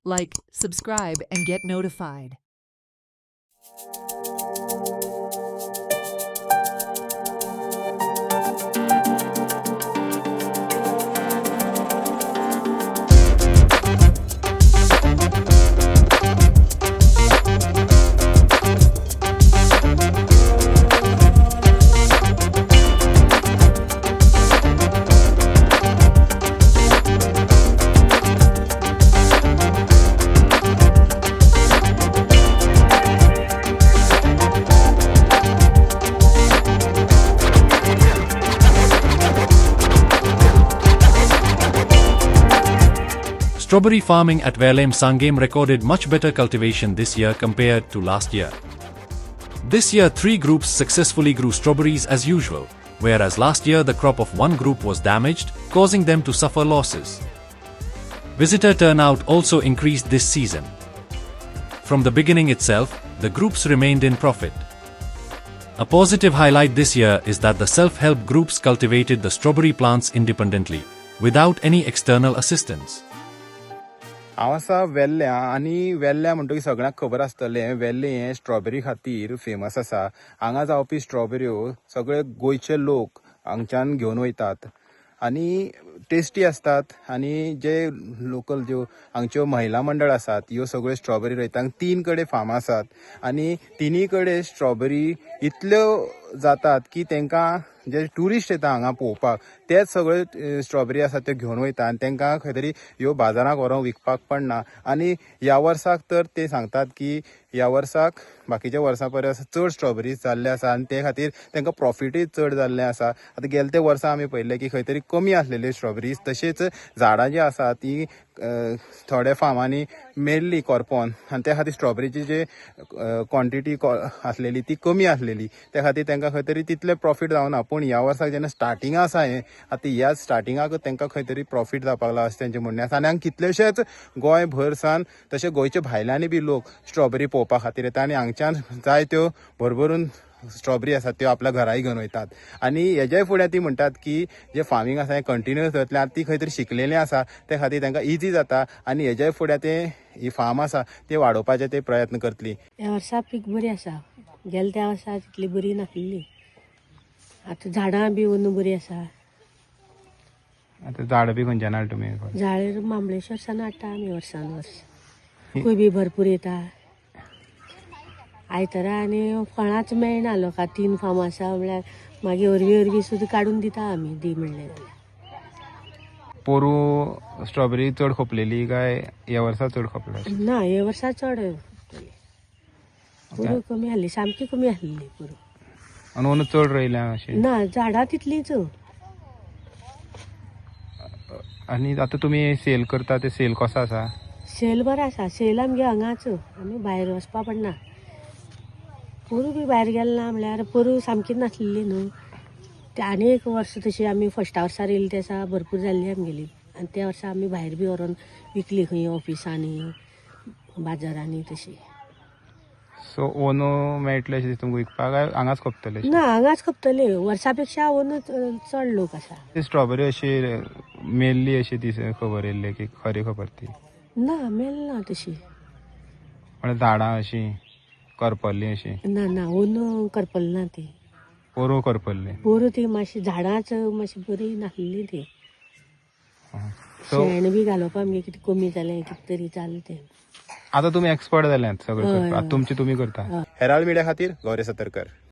Like, subscribe, and get notified. Strawberry farming at Velem Sangam recorded much better cultivation this year compared to last year. This year 3 groups successfully grew strawberries as usual, whereas last year the crop of one group was damaged, causing them to suffer losses. Visitor turnout also increased this season. From the beginning itself, the groups remained in profit. A positive highlight this year is that the self-help groups cultivated the strawberry plants independently, without any external assistance. हांव आसा वेल्ल्या आनी वेल्ल्या म्हणटकीर सगळ्यांक खबर आसतलें वेल्ले हें strawberry खातीर famous आसा. हांगा जावपी स्ट्रॉबेऱ्यो सगळे गोंयचे लोक हांगच्यान घेवन वयतात आनी टेस्टी असतात आनी जे लोकल ज्यो हांगच्यो महिला मंडळ आसात ह्यो सगळ्यो स्ट्रॉबेरी रोयतात. 3 कडेन फार्म आसात आनी तिनूय कडेन स्ट्रॉबेरी इतल्यो जातात की तांकां जे ट्युरिस्ट येता हांगा पळोवपाक तेच सगळे स्ट्रॉबेरी आसा त्यो घेवन वयता आनी तांकां खंय तरी ह्यो बाजारांत व्हरोन विकपाक पडना. आनी ह्या वर्साक तर ते सांगतात की ह्या वर्साक बाकीच्या वर्सां परस चड स्ट्रॉबेरी जाल्ले आसा आनी ते खातीर तांकां प्रॉफिटूय चड जाल्लें आसा. आतां गेले ते वर्सा आमी पळयलें की खंय तरी कमी आसलेल्यो स्ट्रॉबेरीज तशेंच झाडां जी आसा ती थोड्या फार्मांनी मेल्ली करपोन आनी त्या खातीर स्ट्रॉबेरीची जी क्वॉन्टिटी आसलेली ती कमी आसलेली त्या खातीर तांकां खंय तरी तितलें प्रॉफीट जावना. पूण ह्या वर्साक जेन्ना स्टार्टिंग आसा हें आतां ह्या स्टार्टिंगाक तांकां खंय तरी प्रॉफीट जावपाक लागला अशें तेंचें म्हणणें आसा. आनी हांगा कितलेशेच गोंय भरसान तशें गोंयच्या भायल्यांनी बी लोक स्ट्रॉबेरी पळोवपा खातीर येता आनी हांगच्यान जाय त्यो भरभरून स्ट्रॉबेरी आसात त्यो आपल्या घराय घेवन वयतात. आनी हेज्याय फुडें ती म्हणटात की जे फार्मींग आसा हें कंटिन्यूअस जातलें. आतां ती खंय तरी शिकलेलीं आसा त्या खातीर तांकां इजी जाता आनी हेज्याय फुडें ते ही फार्म आसा ते वाडोवपाचे ते प्रयत्न करतलीं. ह्या वर्सा पीक बरी आसा. गेल्या त्या वर्सा तितली बरी नासली. आतां झाडां बी अंदू बरी आसा. आतां झाड बी खंयच्यान हाडटा तुमी? झाड महाबळेश्वरसान हाडटा आमी वर्सान वर्स. खूय बी भरपूर येता. आयतारा आनी फळांच मेळना लोकांक. 3 फार्म आसा म्हणल्यार मागीर अरवी सुद्दां काडून दिता आमी दी म्हणलें. पोरू स्ट्रॉबेरी चड खोपलेली काय ह्या वर्सा चड खोपल्या? ना हे वर्सा चड पुरू कमी आहली. सामकी कमी आहलेली पुरू. आनी अंदू चड रोयल्या अशें? ना झाडां तितलीच. आनी आतां तुमी सेल करता ते सेल कसो आसा? सेल बरो आसा. सेल आमगे हांगाच. आमी भायर वचपा पडना. पोरू बी भायर गेले ना म्हणल्यार पोरू सामकी नासलेली न्हू. ते आनी एक वर्स तशी आमी फर्स्टा वर्सार येयली ते दिसा भरपूर जाल्ली आमगेली आनी त्या वर्सा आमी भायर बी व्हरोन विकली खंय ऑफिसांनी बाजारांनी तशी. सो ओनो मेळटले अशें तुमकां विकपाक काय हांगाच खपतले? ना हांगाच खपतले. वर्सा पेक्षा ओनू चड लोक आसा. ती स्ट्रॉबेरी अशी मेल्ली अशी ती खबर येयल्ली की खरी खबर ती? ना मेल ना तशी. म्हळ्यार झाडां अशी करपल्ली अशी? ना ना ओनू करपल ना ती. पोरू करपल्ली? पोरू ती मातशी झाडांच मातशी बरी नासलेली ती. सो शेण बी घालप आमगे कितें कमी जालें कितें तरी जालें तें. आतां तुमी एक्सपर्ट जाल्यात सगळें करपाक. तुमची तुमी करता. हेराल्ड मिडिया खातीर गौरी सतरकर.